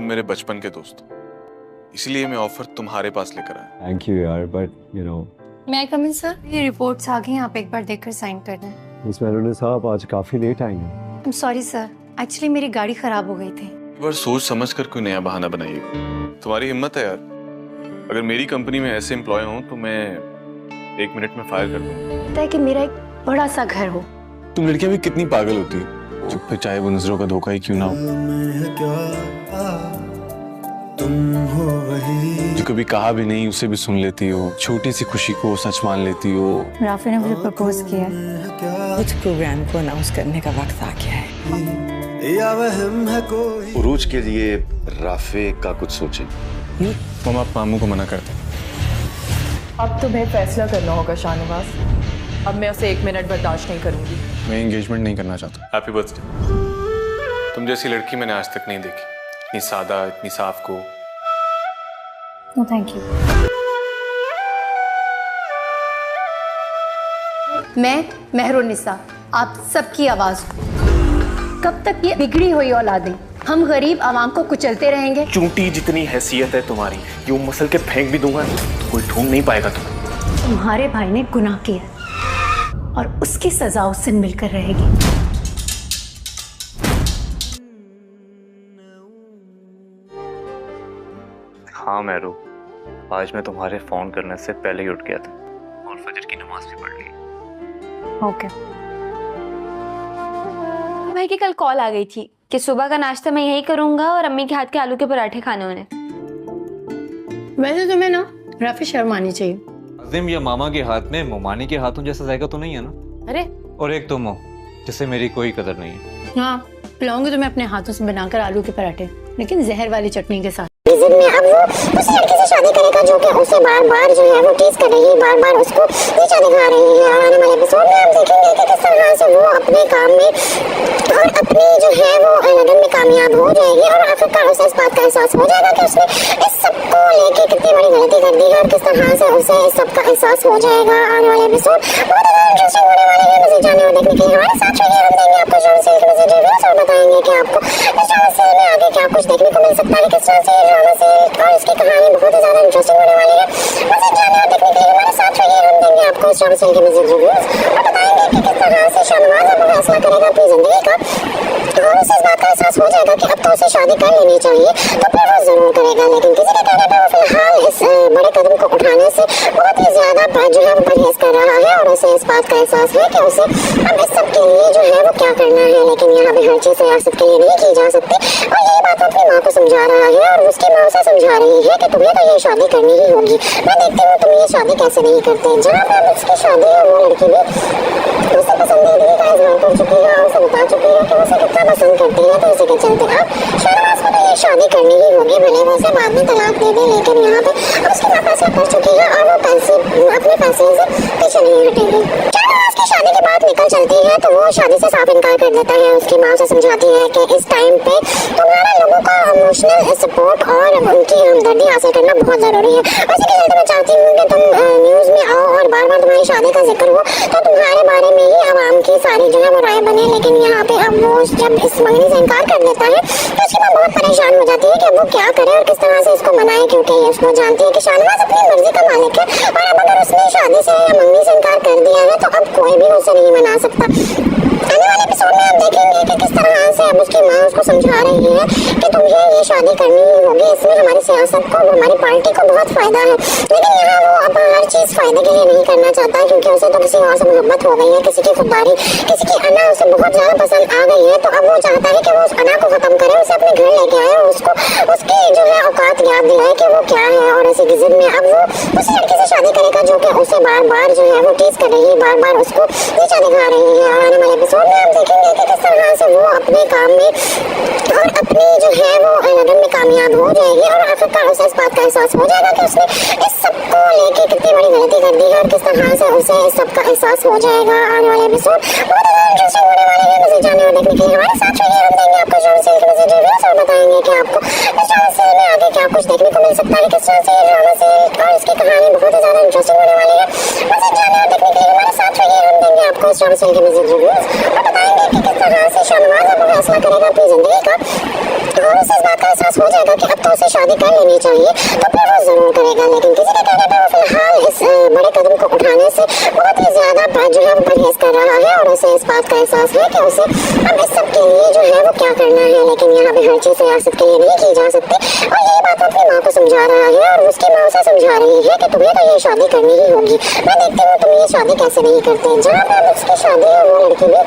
मेरे बचपन के दोस्त हो, इसलिए मैं ऑफर तुम्हारे पास लेकर आया। थैंक यू यार, बट मैं आई कम इन सर? ये रिपोर्ट्स आ गई, आप एक बार देखकर साइन कर दें। मिस मेलोडी साहब आज काफी लेट आई हैं। I am sorry sir, actually मेरी गाड़ी खराब हो गई थी। एक बार सोच समझ कर कोई नया बहाना बनाइए। तुम्हारी हिम्मत है यार, अगर मेरी कंपनी में ऐसे एम्प्लॉय हों तो मैं 1 मिनट में फायर कर दूंगा। पता है कि मेरा एक बड़ा सा घर हो। तुम लड़कियां भी कितनी पागल होती है, चुप पे चाहे वो नजरों का धोखा ही क्यों ना हो। तुम हो वही जो कभी कहा भी नहीं उसे भी सुन लेती हो, छोटी सी खुशी को सच मान लेती हो। राफी ने मुझे प्रपोज किया है। कुछ प्रोग्राम को अनाउंस करने का वक्त आ गया है। या वहम है कोई। उरूज के लिए राफे का कुछ सोचे। तुम आप मामू को मना करते। अब तुम्हें फैसला करना होगा शाहनवाज। अब मैं उसे 1 मिनट बर्दाश्त नहीं करूंगी। मैं एंगेजमेंट नहीं करना चाहता। Happy birthday. तुम जैसी लड़की मैंने आज तक नहीं देखी, इतनी सादा, इतनी साफ को। No thank you. मैं मेहरुन्निसा, आप सबकी आवाज हूँ। कब तक ये बिगड़ी हुई औलादें हम गरीब आवाम को कुचलते रहेंगे? चूंटी जितनी हैसियत है तुम्हारी, यूं मसल के फेंक भी दूंगा तो कोई ढूंढ नहीं पाएगा तुम्हें। तुम्हारे भाई ने गुनाह किया और उसकी सजा उससे मिलकर रहेगी। हाँ मैरू, आज मैं तुम्हारे फोन करने से पहले ही उठ गया था और फजर की नमाज भी पढ़ ली। ओके। भाई की कल कॉल आ गई थी कि सुबह का नाश्ता मैं यही करूंगा और अम्मी के हाथ के आलू के पराठे खाने उन्हें। वैसे तुम्हें ना राफी शर्म आनी चाहिए। अजीम या मामा के हाथ में मोमानी के हाथों जैसा जायका तो नहीं है ना? अरे और एक तुम हो जिससे मेरी कोई कदर नहीं है। हाँ, पिलाऊंगी तुम्हें अपने हाथों से बनाकर आलू के पराठे, लेकिन जहर वाली चटनी के साथ। में अब वो उस लड़की से शादी करेगा जो कि उसे बार बार जो है वो टीज कर रही है, बार बार उसको नीचा दिखा रही है। और आने वाले एपिसोड में हम देखेंगे कि किस तरह से वो अपने काम में और अपनी जो है वो लगन में कामयाब हो जाएगी और आखिरकार उसे इस बात का एहसास हो जाएगा कि उसने इस सब को लेके कितनी बड़ी गलती कर दी है और किस तरह से उसे इस सब का एहसास हो जाएगा। आने वाले एपिसोड बहुत ज़्यादा इंटरेस्टिंग होने वाले हैं। मज़ीद जानने और देखने के लिए हमारे साथ रहिए। हम देंगे आपको ड्रामा सीरियल के मज़ीद रिव्यूज और बताएंगे कि आपको इस ड्रामा सीरियल में आगे क्या कुछ देखने को मिल सकता है, किस तरह से ड्रामा सीरियल और इसकी कहानी बहुत ही ज़्यादा इंटरेस्टिंग होने वाली है। मज़ीद जानने और देखने के लिए हमारे साथ रहिए। हम देंगे आपको इस ड्रामा सीरियल के मज़ीद रिव्यूज और बताएंगे कि किस तरह से शाहनवाज अब फैसला करेगा अपनी ज़िंदगी का और उसे इस बात का एहसास हो जाएगा कि अब तो उसे शादी कर लेनी चाहिए, तो फिर वो जरूर करेगा। लेकिन किसी के कहने पर वो फिलहाल इस बड़े कदम को उठाने से बहुत ही ज्यादा जो है वो परहेज कर रहा है और उसे इस बात का एहसास है कि उसे अब इस सब के लिए जो है वो क्या करना है। लेकिन यहाँ पे हर चीज रियासत के लिए नहीं की जा सकती और यही बात वो अपनी माँ को समझा रहा है और उसकी माँ उसे समझा रही है कि तुम्हें तो ये शादी करनी ही होगी। मैं देखती हूँ तुम ये शादी कैसे नहीं करते। जहाँ पर उसकी शादी है वो लड़की भी उसे पसंदीदगी का इजहार कर चुकी है और उसे बता चुकी है कि उसे कितना पसंद करती है। तो इसी के चलते अब शाहनवाज को तो ये शादी करनी ही होगी, भले वो उसे बाद में तलाक दे दे। लेकिन यहाँ पे अब उसकी माँ फैसला कर चुकी है और वो अपने फैसले से पीछे नहीं हटेगी। शाहनवाज की शादी की बात निकल चलती है तो वो शादी से साफ इनकार कर देता है। उसकी माँ उसे समझाती है कि इस टाइम पे तुम्हारे लोगों का इमोशनल सपोर्ट और उनकी हमदर्दी हासिल करना बहुत जरूरी है। उसी के चलते मैं चाहती हूँ कि तुम न्यूज में आओ और बार बार तुम्हारी शादी का जिक्र हो तो तुम्हारे बारे में ही आवाम की सारी जो है वो राय बने। लेकिन यहाँ पे अब वो जब इस मंगनी से इनकार कर देता है तो उसकी माँ बहुत परेशान हो जाती है कि अब वो क्या करे और किस तरह से इसको मनाए, क्योंकि उसको जानती है कि शाहनवाज अपनी मर्जी का मालिक है और अब अगर उसने शादी से या मंगनी से इनकार कर दिया है तो अब कोई भी उसे नहीं मना सकता। आने वाले एपिसोड में आप देखेंगे कि किस तरह से अब उसकी माँ उसको समझा रही है कि तुम्हें ये शादी करनी ही होगी, इसमें हमारी सियासत को हमारी पार्टी को बहुत फायदा है। लेकिन यहाँ वो अब हर चीज फायदे के लिए नहीं करना चाहता क्योंकि उसे तो किसी और से मोहब्बत हो गई है, किसी की खुददारी, किसी की अना उसे बहुत ज्यादा पसंद आ गई है। तो अब वो चाहता है कि वो उस अना को खत्म करे, उसे अपने घर लेके आए और उसको उसकी जो है औकात याद दिलाए कि वो क्या है। और इसी की जिद में अब वो उस लड़की से शादी करेगा जो कि उसे बार बार जो है वो टीज कर रही है, बार बार उसको नीचा दिखा रही है। और आने वाले एपिसोड में हम देखेंगे कि किस तरह से वो अपने काम में और अपनी जो है वो लगन में कामयाब हो जाएगी और आखिरकार उसे इस बात का एहसास हो जाएगा कि उसने इस सब को लेके कितनी बड़ी गलती कर दी है और किस तरह से उसे इस सब का एहसास हो जाएगा। आने वाले एपिसोड बहुत ज़्यादा इंटरेस्टिंग होने वाले हैं। मज़ीद जानने और देखने के लिए हमारे साथ रहिए। हम देंगे आपको ड्रामा सीरियल के मज़ीद रिव्यूज और बताएंगे कि आपको इस ड्रामा सीरियल में आगे क्या कुछ देखने को मिल सकता है, किस तरह से ड्रामा सीरियल और इसकी कहानी बहुत ही ज़्यादा इंटरेस्टिंग होने वाली है। मज़ीद जानने और देखने के लिए हमारे साथ रहिए। हम देंगे आपको इस ड्रामा सीरियल के मज़ीद रिव्यूज और बताएंगे कि किस तरह से शाहनवाज अब फैसला करेगा अपनी ज़िंदगी का और उसे इस बात का एहसास हो जाएगा कि अब तो उसे शादी कर लेनी चाहिए, तो फिर वो जरूर करेगा। लेकिन किसी के कहने पर वो फिलहाल इस बड़े कदम को उठाने से बहुत ही ज्यादा जो है वो परहेज कर रहा है और उसे इस बात का एहसास है कि उसे अब इस सब के लिए जो है वो क्या करना है। लेकिन यहाँ पे हर चीज रियासत के लिए नहीं की जा सकती और यही बात अपनी माँ को समझा रहा है और उसकी माँ उसे समझा रही है कि तुम्हें तो ये शादी करनी ही होगी। मैं देखती हूँ तुम ये शादी कैसे नहीं करते। जहाँ पे उसकी शादी है वो लड़की भी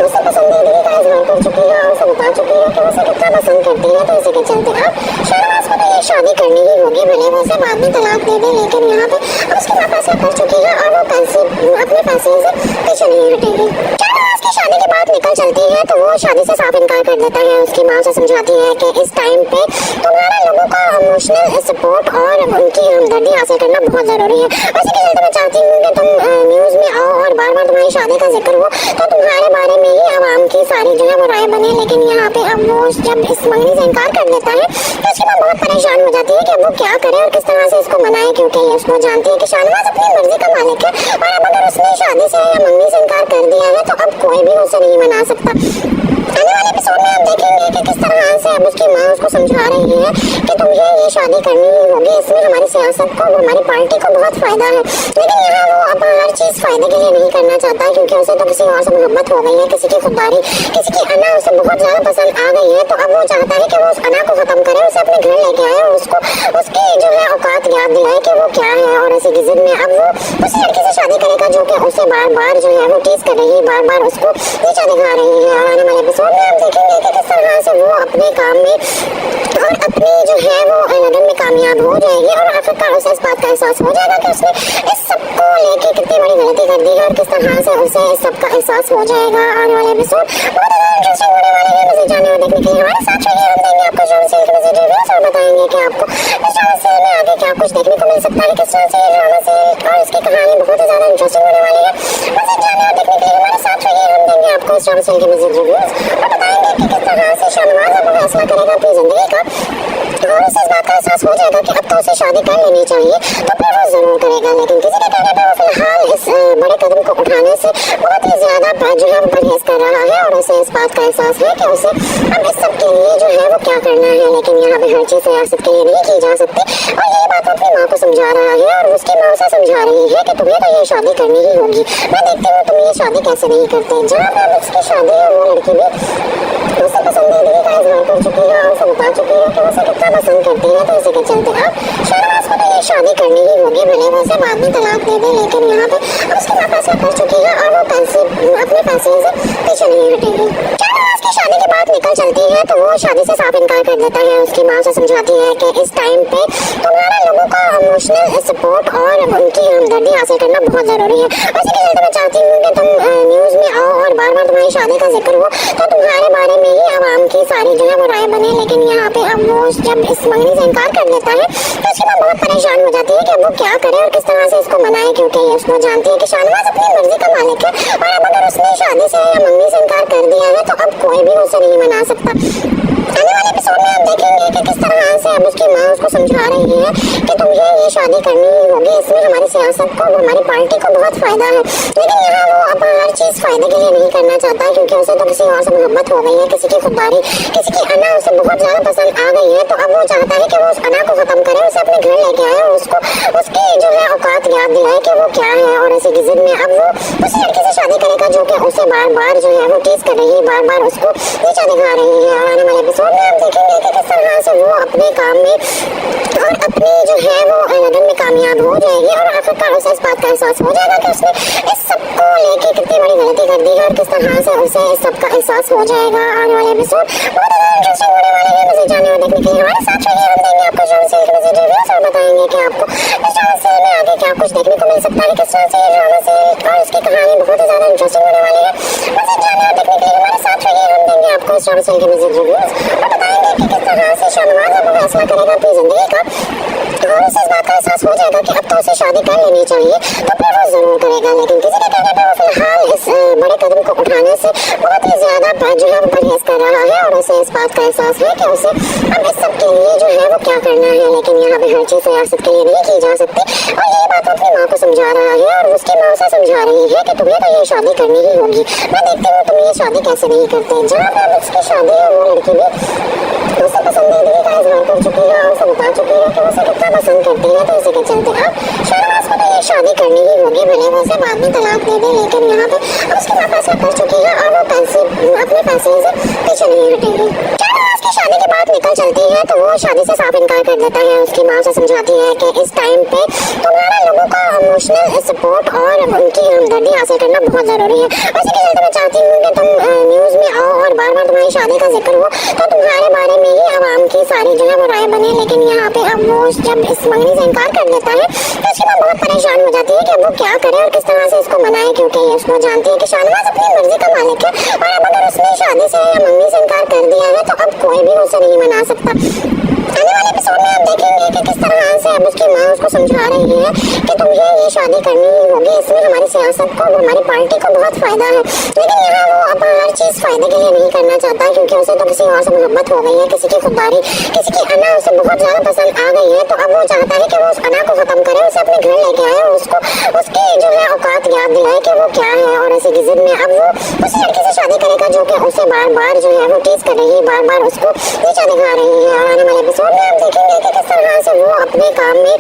उसे पसंदीदगी का इजहार कर चुकी है और उसे बता चुकी है कि उसे कितना पसंद करती है। तो इसी के चलते अब शहनाज को तो ये शादी करनी ही होगी, भले वो उसे बाद में तलाक दे दे। लेकिन यहाँ पे अब उसकी माँ फैसला कर चुकी है और वो अपने फैसले से पीछे नहीं हटेगी। शहनाज की शादी की बात निकल चलती है तो वो शादी से साफ इनकार कर देता है। उसकी माँ उसे समझाती है कि इस टाइम पे तुम्हारे लोगों का इमोशनल सपोर्ट और उनकी हमदर्दी हासिल करना बहुत जरूरी है। उसी के चलते मैं चाहती हूँ कि तुम न्यूज में आओ और बार बार तुम्हारी शादी का जिक्र हो तो तुम्हारे बारे में ही आवाम की सारी जो है वो राय बने। लेकिन यहाँ पे अब वो जब इस मंगनी से इनकार कर देता है तो उसके बाद बहुत परेशान हो जाती है कि अब वो क्या करे और किस तरह से इसको मनाए, क्योंकि उसको जानती है कि शाहनवाज अपनी मर्जी का मालिक है और अब अगर उसने शादी से या मंगनी से इनकार कर दिया है तो अब कोई भी उसे नहीं मना सकता। आने वाले एपिसोड में आप देखेंगे कि किस तरह से अब उसकी माँ उसको समझा रही है कि तुम्हें ये शादी करनी ही होगी, इसमें हमारी सियासत को हमारी पार्टी को बहुत फायदा है। लेकिन यहाँ वो अब हर चीज फायदे के लिए नहीं करना चाहता क्योंकि उसे तो किसी और से मोहब्बत हो गई है, किसी की खुददारी, किसी की अना उसे बहुत ज्यादा पसंद आ गई है। तो अब वो चाहता है कि वो उस अना को खत्म करे, उसे अपने घर लेके आए और उसको उसकी जो है औकात याद दिलाए कि वो क्या है। और इसी की जिद में अब वो उस लड़की से शादी करेगा जो कि उसे बार बार जो है वो टीज कर रही है, बार बार उसको नीचा दिखा रही है। और आने वाले एपिसोड में आप देखेंगे कि किस तरह से वो अपने काम में और अपनी जो है वो लगन में कामयाब हो जाएगी और आखिरकार उसे इस बात का एहसास हो जाएगा कि उसने इस सब को लेके कितनी बड़ी गलती कर दी है और किस तरह से उसे इस सब का एहसास हो जाएगा। आने वाले एपिसोड बहुत ज़्यादा इंटरेस्टिंग होने वाले हैं। मज़े जाने और देखने के लिए हमारे साथ रहिए। हम देंगे आपको ड्रामा सीरियल के मज़े रिव्यूज और बताएंगे कि आपको इस ड्रामा सीरियल में आगे क्या कुछ देखने को मिल सकता है, किस तरह से ड्रामा सीरियल और इसकी कहानी बहुत ही ज़्यादा इंटरेस्टिंग होने वाली है। मज़े जाने और देखने के लिए हमारे साथ रहिए। हम देंगे आपको इस ड्रामा सीरियल के मज़े रिव्यूज और बताएंगे कि किस तरह से शाहनवाज अब फैसला करेगा अपनी जिंदगी का और उसे इस बात का एहसास हो जाएगा कि अब तो उसे शादी कर लेनी चाहिए, तो फिर वो जरूर करेगा। लेकिन किसी के कहने पर वो फिलहाल इस बड़े कदम को उठाने से बहुत ही ज्यादा जो है वो परहेज कर रहा है और उसे इस बात का एहसास है कि उसे अब इस सब के लिए जो है वो क्या करना है। लेकिन यहाँ पे हर चीज रियासत के लिए नहीं की जा सकती और यही बात अपनी माँ को समझा रहा है और उसकी माँ उसे समझा रही है कि तुम्हें तो ये शादी करनी ही होगी। मैं देखती हूँ तुम ये शादी कैसे नहीं करते। जहाँ पे उसकी शादी है वो लड़की भी उसे पसंदीदगी का इजहार कर चुकी है और उसे बता चुकी है कि उसे कितना पसंद करती है। तो इसी के चलते अब शहनाज को तो ये शादी करनी ही होगी, भले वो उसे बाद में तलाक दे दे। लेकिन यहाँ पे अब उसकी माँ फैसला कर चुकी है और वो अपने फैसले से पीछे नहीं हटेगी। शहनाज की शादी की बात निकल चलती है तो वो शादी से साफ इनकार कर देता है। उसकी माँ उसे समझाती है कि इस टाइम पे तुम्हारे लोगों का इमोशनल सपोर्ट और उनकी हमदर्दी हासिल करना बहुत जरूरी है। उसी के चलते मैं चाहती हूँ कि तुम न्यूज में आओ और बार बार तुम्हारी शादी का जिक्र हो तो तुम्हारे बारे में ही आवाम की सारी जो है वो राय बने। लेकिन यहाँ पे अब वो जब इस मंगनी से इनकार कर देता है तो उसके बाद बहुत परेशान हो जाती है कि अब वो क्या करे और किस तरह से इसको मनाए, क्योंकि उसको जानती है कि शाहनवाज अपनी मर्जी का मालिक है और अब अगर उसने शादी से या मंगनी से इनकार कर दिया है तो अब कोई भी उसे नहीं मना सकता। आने वाले एपिसोड में आप देखेंगे कि किस तरह से अब उसकी माँ उसको समझा रही है कि तुम्हें ये शादी करनी ही होगी, इसमें हमारी सियासत को हमारी पार्टी को बहुत फायदा है। लेकिन यहाँ वो अब हर चीज फायदे के लिए नहीं करना चाहता क्योंकि उसे तो किसी और से मोहब्बत हो गई है, किसी की खुददारी, किसी की अना उसे बहुत ज्यादा पसंद आ गई है। तो अब वो चाहता है कि वो उस अना को खत्म करे, उसे अपने घर लेके आए और उसको उसकी जो है औकात याद दिलाए कि वो क्या है। और इसी की जिद में अब वो उस लड़की से शादी करेगा जो कि उसे बार बार जो है वो टीज कर रही है, बार बार उसको नीचा दिखा रही है। और आने वाले एपिसोड में आप देखेंगे कि किस तरह से वो अपने काम में और अपनी जो है वो लगन में कामयाब हो जाएगी और आखिरकार उसे इस बात का एहसास हो जाएगा कि उसने इस सब को लेके कितनी बड़ी गलती कर दी है और किस तरह से उसे इस सब का एहसास हो जाएगा। आने वाले एपिसोड बहुत ज़्यादा इंटरेस्टिंग होने वाले हैं। मज़े जाने और देखने के लिए हमारे साथ रहिए। हम देंगे आपको ड्रामा सीरियल के मज़े रिव्यूज और बताएंगे कि आपको इस ड्रामा सीरियल में आगे क्या कुछ देखने को मिल सकता है, किस तरह से ड्रामा सीरियल और इसकी कहानी बहुत ही ज़्यादा इंटरेस्टिंग होने वाली है। मज़े जाने और देखने के लिए हमारे साथ रहिए। हम देंगे आपको इस ड्रामा सीरियल के मज़े रिव्यूज और बताएंगे कि किस तरह से शाहनवाज अब फैसला करेगा अपनी जिंदगी का और उसे इस बात का एहसास हो जाएगा कि अब तो उसे शादी कर लेनी चाहिए, तो फिर वो जरूर करेगा। लेकिन किसी के कहने पर वो फिलहाल इस बड़े कदम को उठाने से बहुत ही ज्यादा जो है वो परहेज कर रहा है और उसे इस बात का एहसास है कि उसे अब इस सब के लिए जो है वो क्या करना है। लेकिन यहाँ पे हर चीज रियासत के लिए नहीं की जा सकती और यही बात अपनी माँ को समझा रहा है और उसकी माँ उसे समझा रही है कि तुम्हें तो ये शादी करनी ही होगी। मैं देखती हूँ तुम ये शादी कैसे नहीं करते। जहाँ पे उसकी शादी है वो लड़की भी उसे पसंदीदगी का इजहार कर चुकी है और उसे बता चुकी है कि उसे कितना पसंद करती है। तो इसी के चलते अब शाहनवाज को तो ये शादी करनी ही होगी, भले वो उसे बाद में तलाक दे दे, लेकिन यहाँ पे अब उसकी माँ फैसला कर चुकी है और वो अपने फैसले से पीछे नहीं हटेगी। शाहनवाज की शादी के बाद निकल चलती है तो वो शादी से साफ इनकार कर देता है। उसकी माँ उसे समझाती है कि इस टाइम पे तुम्हारे लोगों का इमोशनल सपोर्ट और उनकी हमदर्दी हासिल करना बहुत जरूरी है। उसी के चलते मैं चाहती हूँ कि तुम न्यूज में आओ और बार बार तुम्हारी शादी का जिक्र हो तो तुम्हारे बारे में ही आवाम की सारी जो है वो राय बने। लेकिन यहाँ पे अब वो जब इस मंगनी से इनकार कर देता है तो उसके बाद बहुत परेशान हो जाती है कि वो क्या करे और किस तरह से इसको मनाए, क्योंकि उसको जानती है कि शाहनवाज अपनी मर्जी का मालिक है और अब अगर उसने शादी से या मंगनी से इनकार कर दिया है तो अब कोई भी उसे नहीं मना सकता। आने वाले एपिसोड में आप देखेंगे कि किस तरह से अब उसकी माँ उसको समझा रही है कि तुम्हें ये शादी करनी ही होगी। इसमें हमारी सियासत को, हमारी पार्टी को बहुत फायदा है। लेकिन यहाँ वो अब हर चीज फायदे के लिए नहीं करना चाहता, क्योंकि उसे तो किसी और से मोहब्बत हो गई है, किसी की खुददारी, किसी की अना उसे बहुत ज्यादा पसंद आ गई है। तो अब वो चाहता है कि वो उस अना को खत्म करे, उसे अपने घर लेके आए और उसको उसकी जो है औकात याद दिलाए कि वो क्या है। और ऐसी की जिद में अब वो उस लड़की से शादी करेगा जो कि उसे बार बार जो है वो टीज कर रही है, बार बार उसको नीचा दिखा रही है। और आने वाले एपिसोड में आप देखेंगे कि किस तरह से वो अपने काम में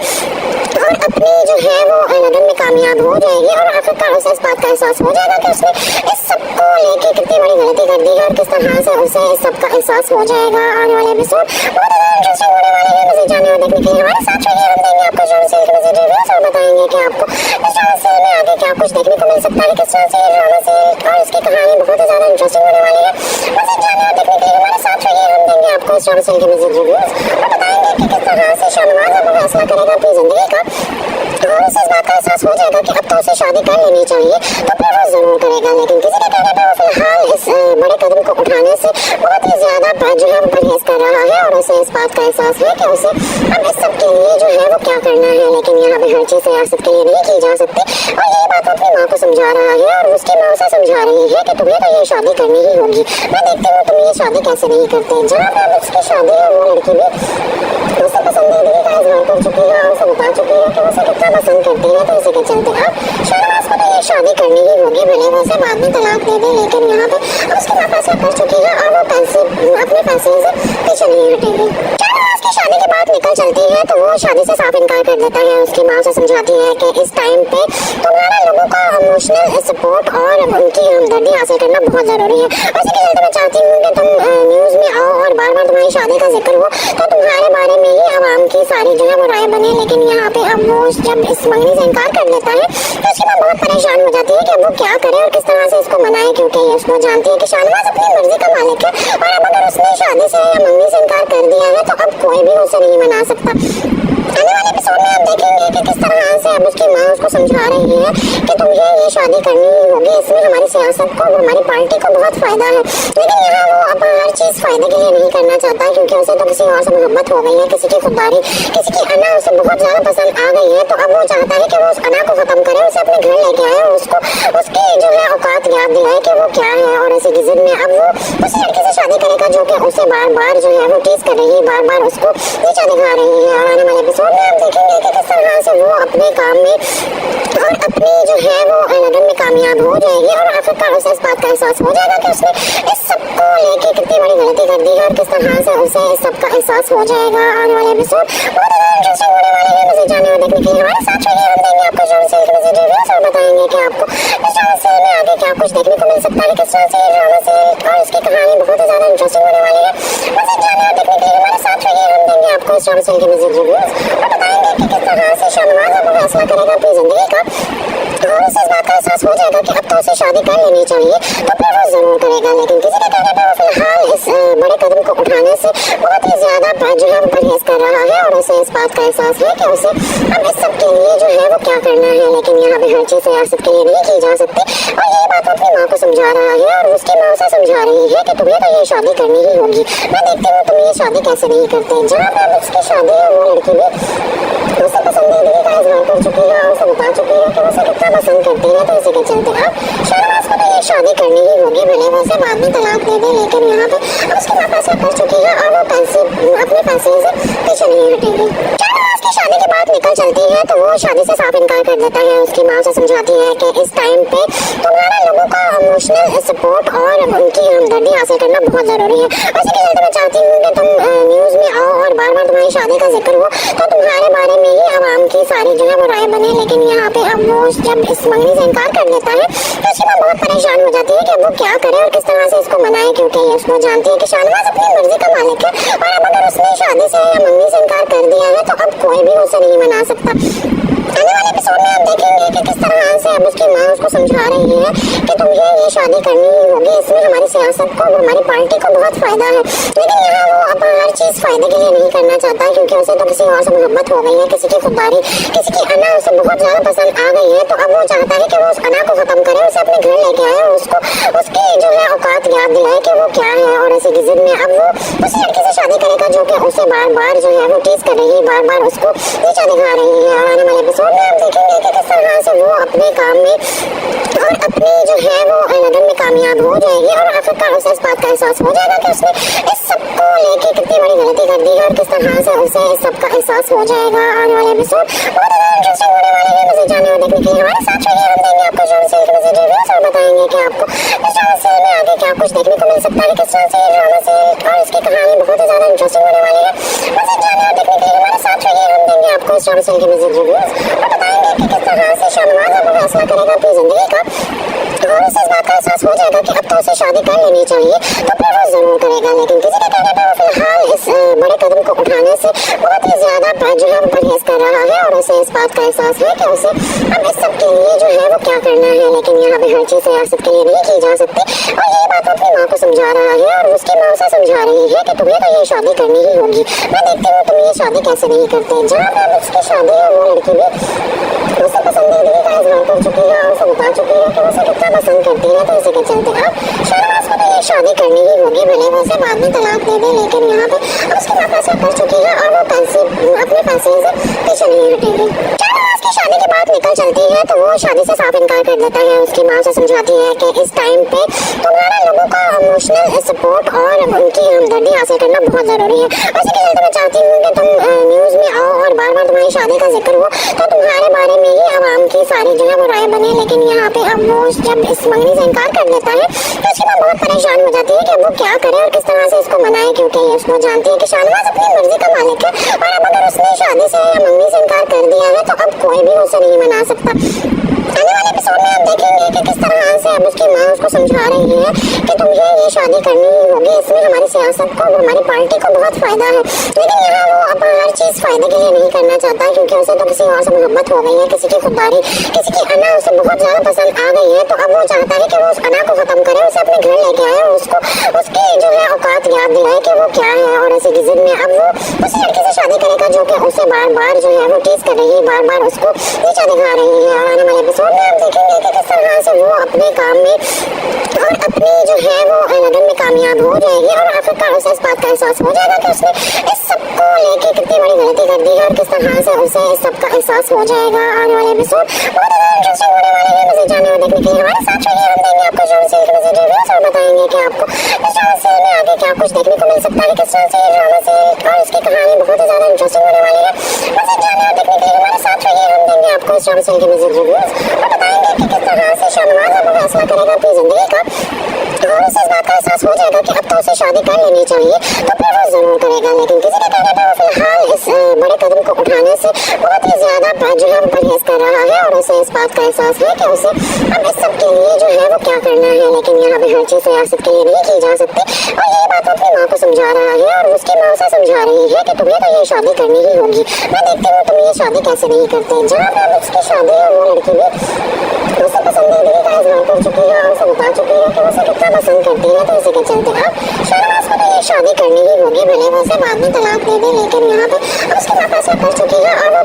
और अपनी जो है वो लगन में कामयाब हो जाएगी और आखिरकार उसे इस बात का एहसास हो जाएगा कि उसने इस सब को लेके कितनी बड़ी गलती कर दी है और किस तरह से उसे इस सब का एहसास हो जाएगा। आने वाले एपिसोड बहुत ज़्यादा इंटरेस्टिंग होने वाले हैं। मज़ीद जानने और देखने के लिए हमारे साथ रहिए। हम देंगे आपको ड्रामा सीरियल के मज़ीद रिव्यूज और बताएंगे कि आपको इस ड्रामा सीरियल में आगे क्या कुछ देखने को मिल सकता है, किस तरह से ड्रामा सीरियल और इसकी कहानी बहुत ही ज़्यादा इंटरेस्टिंग होने वाली है। मज़ीद जानने और देखने के लिए हमारे साथ रहिए। हम देंगे आपको इस ड्रामा सीरियल के मज़ीद रिव्यूज और बताएंगे कि किस तरह से शाहनवाज अब फैसला करेगा अपनी जिंदगी का और उसे इस बात का एहसास हो जाएगा कि अब तो उसे शादी कर लेनी चाहिए, तो फिर वो जरूर करेगा। लेकिन किसी के कहने पर वो फिलहाल इस बड़े कदम को उठाने से बहुत ही ज्यादा जो है वो परहेज कर रहा है और उसे इस बात का एहसास है कि उसे अब इस सब के लिए जो है वो क्या करना है। लेकिन यहाँ पे हर चीज सियासत के लिए नहीं की जा सकती और यही बात वो अपनी माँ को समझा रहा है और उसकी माँ उसे समझा रही है कि तुम्हें तो ये शादी करनी ही होगी। मैं देखती हूँ तुम ये शादी कैसे नहीं करते। जहाँ पे उसकी शादी है वो लड़की भी उसे पसंदीदगी का इजहार कर चुकी है और उसे बता चुकी है कि उसे कितना पसंद करती है। तो इसी के चलते अब शाहनवाज को तो ये शादी करनी ही होगी, भले वो उसे बाद में तलाक दे दे, लेकिन यहाँ पे अब उसकी माँ फैसला कर चुकी है और वो अपने फैसले से पीछे नहीं हटेगी। शाहनवाज की शादी के बाद निकल चलती है तो वो शादी से साफ इनकार कर देता है। उसकी माँ उसे समझाती है कि इस टाइम पे तुम्हारे लोगों का इमोशनल सपोर्ट और उनकी हमदर्दी हासिल करना बहुत जरूरी है। उसी के चलते मैं चाहती हूँ कि तुम न्यूज में आओ और बार बार तुम्हारी शादी का जिक्र हो तो तुम्हारे बारे में ही आवाम की सारी जो है वो राय बने। लेकिन यहाँ पे अब वो जब इस मंगनी से इनकार कर देता है तो उसके बाद बहुत परेशान हो जाती है कि वो क्या करे और किस तरह से इसको मनाए, क्योंकि उसको जानती है कि शाहनवाज अपनी मर्जी का मालिक है और अब अगर उसने शादी से या मंगनी से इनकार कर दिया है तो अब कोई भी उसे नहीं मना सकता। आने वाले एपिसोड में आप देखेंगे कि किस तरह से अब उसकी माँ उसको समझा रही है कि तुम्हें ये शादी करनी ही होगी। इसमें हमारी सियासत को, हमारी पार्टी को बहुत फायदा है। लेकिन यहाँ वो अब हर चीज फायदे के लिए नहीं करना चाहता, क्योंकि उसे तो किसी और से मोहब्बत हो गई है, किसी की खुददारी, किसी की अना उसे बहुत ज्यादा पसंद आ गई है। तो अब वो चाहता है कि वो उस अना को खत्म करे, उसे अपने घर लेके आए और उसको उसकी जो है औकात याद दिलाए कि वो क्या है। और ऐसी की जिद में अब वो उस लड़की से शादी करेगा जो कि उसे बार बार जो है वो टीज कर रही है, बार बार उसको नीचा दिखा रही है। और आने वाले एपिसोड में आप देखेंगे कि किस तरह से वो अपने काम में और अपनी जो है वो लगन में कामयाब हो जाएगी और आखिरकार उसे इस बात का एहसास हो जाएगा कि उसने इस सब को लेके कितनी बड़ी गलती कर दी है और किस तरह से उसे इस सब का एहसास हो जाएगा। आने वाले एपिसोड बहुत ज़्यादा इंटरेस्टिंग होने वाले हैं। मज़ीद जानने और देखने के लिए हमारे साथ रहिए। हम देंगे आपको ड्रामा सीरियल के मज़ीद रिव्यूज और बताएंगे कि आपको इस ड्रामा सीरियल में आगे क्या कुछ देखने को मिल सकता है, किस तरह से ड्रामा सीरियल और इसकी कहानी बहुत ही ज़्यादा इंटरेस्टिंग होने वाली है। मज़ीद जानने और देखने के लिए हमारे साथ रहिए। हम देंगे आपको इस ड्रामा सीरियल के मज़ीद रिव्यूज और बताएंगे कि किस तरह से शाहनवाज अब फैसला करेगा अपनी जिंदगी का और उसे इस बात का एहसास हो जाएगा कि अब तो उसे शादी कर लेनी चाहिए, तो फिर वो जरूर करेगा। लेकिन किसी के कहने पर वो फिलहाल इस बड़े कदम को उठाने से बहुत ही ज्यादा जो है वो परहेज कर रहा है और उसे इस बात का एहसास है कि उसे अब इस सब के लिए जो है वो क्या करना है। लेकिन यहाँ पे हर चीज सियासत के लिए नहीं की जा सकती और यही बात वो अपनी माँ को समझा रहा है और उसकी माँ उसे समझा रही है कि तुम्हें तो ये शादी करनी ही होगी। मैं देखती हूँ तुम ये शादी कैसे नहीं करते। जहाँ पे अब उसकी शादी है वो लड़की भी उसे पसंदीदगी का इजहार कर चुकी है और उसे बता चुकी है कि उसे कितना पसंद करती है। तो इसी के चलते अब शाहनवाज को तो ये शादी करनी ही होगी, भले वो उसे बाद में तलाक दे दे, लेकिन यहाँ पे अब उसकी माँ फैसला कर चुकी है और वो अपने फैसले से पीछे नहीं हटेगी। शाहनवाज उसकी शादी की बात निकल चलती है तो वो शादी से साफ इनकार कर देता है। उसकी माँ से समझाती है कि इस टाइम पे तुम्हारा लोगों का इमोशनल सपोर्ट और उनकी हमदर्दी हासिल करना बहुत जरूरी है। उसी के चलते मैं चाहती हूँ कि तुम न्यूज में आओ और बार बार तुम्हारी शादी का जिक्र हो तो तुम्हारे बारे में ही आवाम की सारी जो है वो राय बने। लेकिन यहाँ पे अब वो जब इस मंगनी से इनकार कर देता है तो उसकी माँ बहुत परेशान हो जाती है कि अब वो क्या करे और किस तरह से इसको मनाए, क्योंकि उसको जानती है कि शाहनवाज अपनी मर्जी का मालिक है और अब अगर उसने शादी से या मंगनी से इनकार कर दिया है तो अब कोई भी उसे नहीं मना सकता। आने वाले एपिसोड में आप देखेंगे कि किस तरह से अब उसकी माँ उसको समझा रही है कि तुम्हें ये शादी करनी ही होगी, इसमें हमारी सियासत को और हमारी पार्टी को बहुत फायदा है। लेकिन यहाँ वो अब हर चीज फायदे के लिए नहीं करना चाहता क्योंकि उसे तो किसी और से मोहब्बत हो गई है, किसी की खुददारी, किसी की अना उसे बहुत ज्यादा पसंद आ गई है। तो अब वो चाहता है कि वो उस अना को खत्म करे, उसे अपने घर लेके आए और उसको उसकी जो है औकात याद दिलाए कि वो क्या है। और ऐसी की जिद में अब वो उस लड़की से शादी करेगा जो कि उसे बार बार जो है वो टीज कर रही है, बार बार उसको नीचा दिखा रही है। और आने वाले एपिसोड में आप देखेंगे कि किस तरह से वो अपने काम में और अपनी जो है वो लगन में कामयाब हो जाएगी और आखिरकार उसे इस बात का एहसास हो जाएगा कि उसने इस सब को लेके कितनी बड़ी गलती कर दी है और किस तरह से उसे इस सब का एहसास हो जाएगा। आने वाले एपिसोड बहुत ज़्यादा इंटरेस्टिंग होने वाले हैं। मज़े जाने और देखने के लिए हमारे साथ रहिए। हम देंगे आपको ड्रामा सीरियल के मज़े रिव्यूज और बताएंगे कि आपको इस ड्रामा सीरियल में आगे क्या कुछ देखने को मिल सकता है, किस तरह से ये ड्रामा सीरियल और इसकी कहानी बहुत ही ज़्यादा इंटरेस्टिंग होने वाली है। मज़े जाने और देखने के लिए हमारे साथ रहिए। हम देंगे आपको इस ड्रामा सीरियल के मज़े रिव्यूज और बताएंगे कि किस तरह से शाहनवाज अब फैसला करेगा अपनी जिंदगी का और उसे इस बात का एहसास हो जाएगा कि अब तो उसे शादी कर लेनी चाहिए तो फिर वो जरूर करेगा। लेकिन किसी के कहने पर वो फिलहाल इस बड़े कदम को उठाने से बहुत ही ज्यादा जो है परहेज कर रहा है और उसे इस बात का एहसास है कि उसे अब इस सब के लिए जो है वो क्या करना है। लेकिन यहाँ पे हर चीज सियासत के लिए नहीं की जा सकती और यही बात वो अपनी माँ को समझा रहा है और उसकी माँ उसे समझा रही है कि तुम्हें तो ये शादी करनी ही होगी। मैं देखती हूँ तुम ये शादी कैसे नहीं करते। जहाँ पर उसकी शादी है वो लड़की भी उसे पसंदीदगी का इजहार कर चुकी है और उसे बता चुकी है कि उसे कितना पसंद करती है। तो इसी के चलते अब शाहनवाज को तो ये शादी करनी ही होगी, भले वो उसे बाद में तलाक दे दे। लेकिन यहाँ पे अब उसकी माँ फैसला कर चुकी है और वो अपने फैसले से पीछे नहीं हटेगी। शाहनवाज की शादी की बात निकल चलती है तो वो शादी से साफ इनकार कर देता है। उसकी माँ से समझाती है कि इस टाइम पे तुम्हारा लोगों का इमोशनल सपोर्ट और उनकी हमदर्दी हासिल करना बहुत जरूरी है। उसी के चलते मैं चाहती हूँ कि तुम न्यूज में आओ और बार बार तुम्हारी शादी का जिक्र हो तो तुम्हारे बारे में ही आवाम की सारी जो है वो राय बने। लेकिन यहाँ पे अब वो जब इस मंगनी से इनकार कर देता है तो उसकी माँ बहुत परेशान हो जाती है कि अब वो क्या करे और किस तरह से इसको मनाए, क्योंकि उसको जानती है कि शाहनवाज अपनी मर्जी का मालिक है और अब अगर उसने शादी से या मंगनी से इनकार कर दिया है तो अब कोई भी उसे नहीं मना सकता। आने वाले एपिसोड में आप देखेंगे कि किस तरह से अब उसकी माँ उसको समझा रही है कि तुम्हें ये शादी करनी ही होगी, इसमें हमारी सियासत को और हमारी पार्टी को बहुत फायदा है। लेकिन यहाँ वो अब हर चीज फायदे के लिए नहीं करना चाहता क्योंकि उसे तो किसी और से मोहब्बत हो गई है, किसी की खुददारी, किसी की अना उसे बहुत ज्यादा पसंद आ गई है। तो अब वो चाहता है कि वो उस अना को खत्म करे, उसे अपने घर लेके आए और उसको उसकी जो है औकात याद दिलाए कि वो क्या है। और ऐसी की जिद में अब वो उस लड़की से शादी करेगा जो कि उसे बार बार जो है वो टीज कर रही है, बार बार उसको नीचा दिखा रही है। और आने वाले एपिसोड में आप देखेंगे कि किस तरह से वो अपने काम में और अपनी जो है वो लगन में कामयाब हो जाएगी और आखिरकार उसे इस बात का एहसास हो जाएगा कि उसने इस सब को लेके कितनी बड़ी गलती कर दी है और किस तरह से उसे इस सब का एहसास हो जाएगा। आने वाले एपिसोड बहुत ज़्यादा इंटरेस्टिंग होने वाले हैं। मज़े जाने और देखने के लिए हमारे साथ रहिए। हम देंगे आपको ड्रामा सीरियल के मज़े रिव्यूज और बताएंगे कि आपको इस ड्रामा सीरियल में आगे क्या कुछ देखने को मिल सकता है, किस तरह से ये ड्रामा सीरियल और इसकी कहानी बहुत ही ज़्यादा इंटरेस्टिंग होने वाली है। मज़े जाने और देखने के लिए हमारे साथ रहिए। हम देंगे आपको इस ड्रामा सीरियल के मज़े रिव्यूज और बताएंगे कि किस तरह से शाहनवाज अब फैसला करेगा अपनी जिंदगी का और उसे इस बात का एहसास हो जाएगा कि अब तो उसे शादी कर लेनी चाहिए तो फिर वो जरूर करेगा। लेकिन किसी के कहने पर वो फिलहाल इस बड़े कदम को उठाने से बहुत ही ज्यादा जो है परहेज कर रहा है और उसे इस बात का एहसास है कि उसे अब इस सब के लिए जो है वो क्या करना है। लेकिन यहाँ पे हर चीज सियासत के लिए नहीं की जा सकती और यही बात वो अपनी माँ को समझा रहा है और उसकी माँ उसे समझा रही है कि तुम्हें तो ये शादी करनी ही होगी। मैं देखती हूँ तुम ये शादी कैसे नहीं करते। जहाँ पर उसकी शादी है वो लड़की भी उसे पसंदीदगी का इजहार कर चुकी है और उसे बता चुकी है कि उसे कितना पसंद करती है। तो इसी के चलते अब शाहनवाज को तो ये शादी करनी ही होगी, भले वो उसे बाद में तलाक दे दे। लेकिन यहाँ पे अब उसकी माँ फैसला कर चुकी है और वो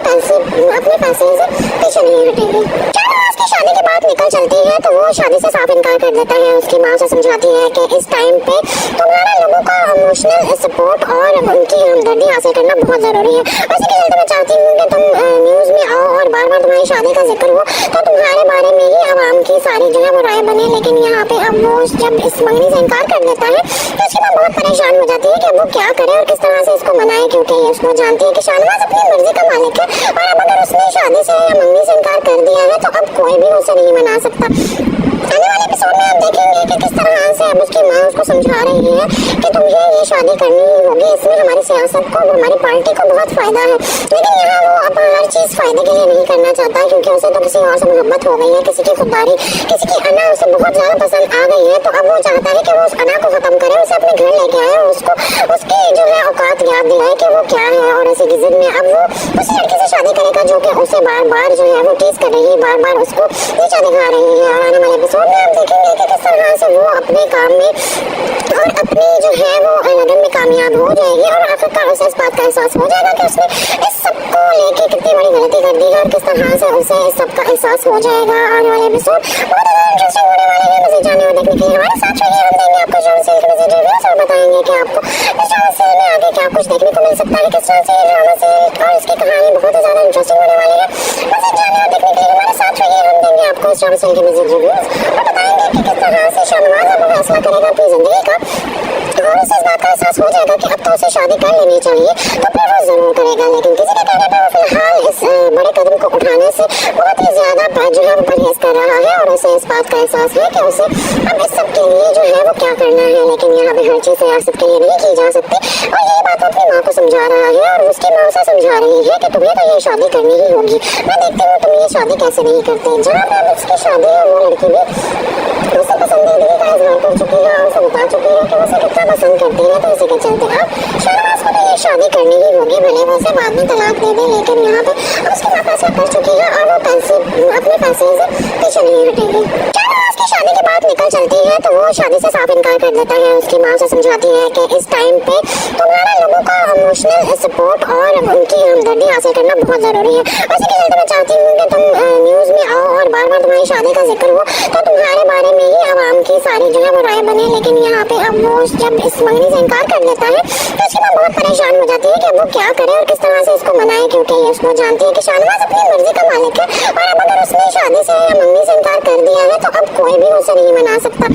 अपने फैसले से पीछे नहीं हटेगी। शाहनवाज की शादी की बात निकल चलती है तो वो शादी से साफ इनकार कर देता है। उसकी माँ से समझाती है कि इस टाइम पे तुम्हारा लोगों का इमोशनल सपोर्ट और उनकी हमदर्दी हासिल करना बहुत जरूरी है। उसी के चलते मैं चाहती हूँ कि तुम न्यूज में आओ और बार बार तुम्हारी शादी का जिक्र हो तो तुम्हारे बारे में ही आवाम की सारी जो है वो राय बने, लेकिन यहाँ पे अब वो जब इस मंगनी से इनकार कर देता है तो उसके बाद बहुत परेशान हो जाती है कि अब वो क्या करे और किस तरह से इसको मनाए, क्योंकि उसको जानती है कि शाहनवाज अपनी मर्जी का मालिक है और अब अगर उसने शादी से या मंगनी से इनकार कर दिया है तो अब कोई भी उसे नहीं मना सकता। आने वाले एपिसोड में आप देखेंगे कि किस तरह से अब उसकी माँ उसको समझा रही है कि तुम्हें ये शादी करनी होगी, इसमें हमारी सियासत को, हमारी पार्टी को बहुत फायदा है। लेकिन यहाँ वो अब हर चीज फायदे के लिए नहीं करना चाहता, क्योंकि उसे तो किसी और से मोहब्बत हो गई है, किसी की खुददारी, किसी की अना उसे बहुत ज्यादा पसंद आ गई है। तो अब वो चाहता है कि वो उस अना को खत्म करे, उसे अपने घर लेके आए और उसको उसकी जो है औकात याद दिलाए कि वो क्या है। और ऐसी की जिद में अब वो उस लड़की से शादी करेगा जो कि उसे बार बार जो है वो टीज कर रही है, बार बार उसको नीचा दिखा रही है। और आने वाले एपिसोड में आप देखेंगे कि किस तरह से वो अपने काम में और अपनी जो है वो लगन में कामयाब हो जाएगी और आखिरकार उसे इस बात का एहसास हो जाएगा कि उसने इस सबको लेके कितनी बड़ी गलती कर दी है और किस तरह से उसे इस सब का एहसास हो जाएगा। आने वाले एपिसोड बहुत ज़्यादा इंटरेस्टिंग होने वाले हैं। मज़े जाने और देखने के लिए हमारे साथ रहिए। हम देंगे आपको ड्रामा सीरियल के मज़े रिव्यूज और बताएंगे कि आपको इस ड्रामा सीरियल में आगे क्या कुछ देखने को मिल सकता है, किस तरह से ड्रामा सीरियल और इसकी कहानी बहुत ही ज़्यादा इंटरेस्टिंग होने वाली है। मज़े जाने और देखने के लिए हमारे साथ रहिए। हम देंगे आपको इस ड्रामा सीरियल के मज़े रिव्यूज और बताएंगे कि किस तरह से शाहनवाज अब फैसला करेगा अपनी जिंदगी का और उसे इस बात का एहसास हो जाएगा कि अब तो उसे शादी कर लेनी चाहिए, तो फिर वो जरूर करेगा। लेकिन किसी के कहने पर वो फिलहाल इस बड़े कदम को उठाने से बहुत ही ज्यादा जो है वो परहेज कर रहा है और उसे इस बात का एहसास है कि उसे अब इस सब के लिए जो है वो क्या करना है। लेकिन यहाँ पे हर चीज सियासत के लिए नहीं की जा सकती और यही बात वो अपनी माँ को समझा रहा है और उसकी माँ उसे समझा रही है कि तुम्हें तो ये शादी करनी ही होगी। मैं देखती हूँ तुम ये शादी कैसे नहीं करते। जहाँ पर उसकी शादी है वो लड़की भी उसे पसंदीदगी का इजहार कर चुकी है और उसे बता चुकी है कि उसे कितना पसंद करती है। तो इसी के चलते अब शाहनवाज को तो ये शादी करनी ही होगी, भले वो उसे बाद में तलाक दे दे, लेकिन यहाँ पे उसकी माँ फैसला कर चुकी है और वो अपने फैसले से पीछे नहीं हटेगी। शाहनवाज की शादी के बाद निकल चलती है तो वो शादी से साफ इनकार कर देता है। उसकी माँ से समझाती है कि इस टाइम पे तुम्हारे लोगों का इमोशनल सपोर्ट और उनकी हमदर्दी हासिल करना बहुत जरूरी है। उसी के चलते मैं चाहती हूँ कि तुम न्यूज में आओ और बार बार तुम्हारी शादी का जिक्र हो तो तुम्हारे बारे में ही आवाम की सारी जो है वो राय बने। लेकिन यहाँ पे अब वो जब इस मंगनी से इनकार कर देता है तो उसके बाद बहुत परेशान हो जाती है कि अब वो क्या करे और किस तरह से इसको मनाए, क्योंकि उसको जानती है कि शाहनवाज अपनी मर्जी का मालिक है और अब अगर उसने शादी से या मंगनी से इनकार कर दिया है तो अब कोई भी उसे नहीं मना सकता।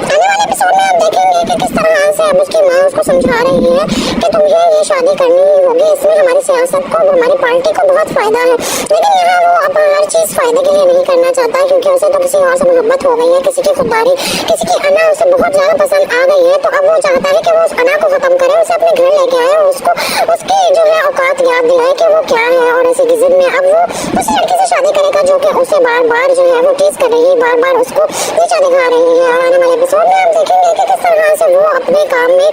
आने वाले एपिसोड में आप देखेंगे कि किस तरह से अब उसकी माँ उसको समझा रही है कि तुम्हें ये शादी करनी होगी, इसमें हमारी सियासत को, हमारी पार्टी को बहुत फायदा है। लेकिन यहाँ वो अब हर चीज फायदे के लिए नहीं करना चाहता, क्योंकि उसे तो किसी और से मोहब्बत हो गई है, किसी की खुददारी, किसी की अना उसे बहुत ज्यादा पसंद आ गई है। तो अब वो चाहता है कि वो उस अना को खत्म करे, उसे अपने घर लेके आए और उसको उसकी जो है औकात याद दिलाए कि वो क्या है। और ऐसी की जिद में अब वो उस लड़की से शादी करेगा जो कि उसे बार बार जो है वो टीज कर रही है, बार बार उसको नीचा दिखा रही है। और आने वाले एपिसोड में आप देखेंगे कि किस तरह से वो अपने काम में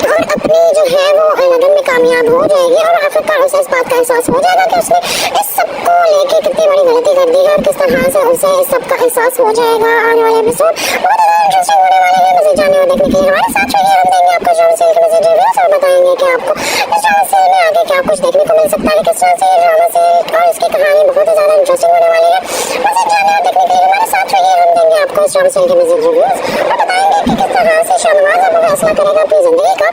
और अपनी जो है वो लगन में कामयाब हो जाएगी और आखिरकार उसे इस बात का एहसास हो जाएगा कि उसने इस सबको लेके कितनी बड़ी गलती कर दी है और किस तरह से उसे इस सब का एहसास हो जाएगा। आने वाले एपिसोड बहुत ज़्यादा इंटरेस्टिंग होने वाले हैं। मज़े जाने और देखने के लिए हमारे साथ रहिए। हम देंगे आपको ड्रामा सीरियल के मज़े रिव्यूज और बताएंगे कि आपको इस ड्रामा सीरियल में आगे क्या कुछ देखने को मिल सकता है, किस तरह से ड्रामा सीरियल और इसकी कहानी बहुत ही ज़्यादा इंटरेस्टिंग होने वाली है। मज़े जाने और देखने के लिए हमारे साथ रहिए। हम देंगे आपको इस ड्रामा सीरियल के मज़े रिव्यूज और बताएंगे कि किस तरह से शाहनवाज अब फैसला करेगा अपनी जिंदगी का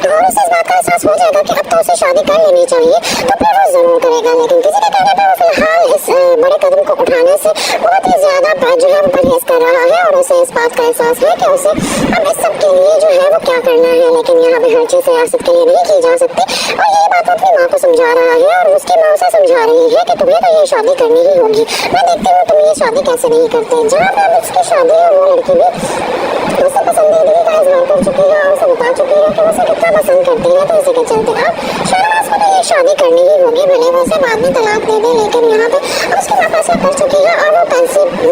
और उसे इस बात का एहसास हो जाएगा कि अब तो उसे शादी कर लेनी चाहिए, तो फिर वो जरूर करेगा। लेकिन किसी के कहने पर वो फिलहाल इस बड़े कदम को उठाने से बहुत ही ज्यादा जो है वो परहेज कर रहा है और उसे इस बात का एहसास है कि उसे अब इस सब के लिए जो है वो क्या करना है। लेकिन यहाँ पे हर चीज सियासत के लिए नहीं की जा सकती और यही बात वो अपनी माँ को समझा रहा है और उसकी माँ उसे समझा रही है कि तुम्हें तो ये शादी करनी ही होगी। मैं देखती हूँ तुम ये शादी कैसे नहीं करते। जहाँ पर उसकी शादी है वो लड़की भी उसे पसंदीदगी का इजहार कर चुकी है और उसे बता चुकी है कि उसे कितना पसंद करती है। तो इसी के चलते अब शाहनवाज को तो ये शादी करनी ही होगी, भले वो उसे बाद में तलाक दे दे, लेकिन यहाँ पे उसकी माँ फैसला कर चुकी है और वो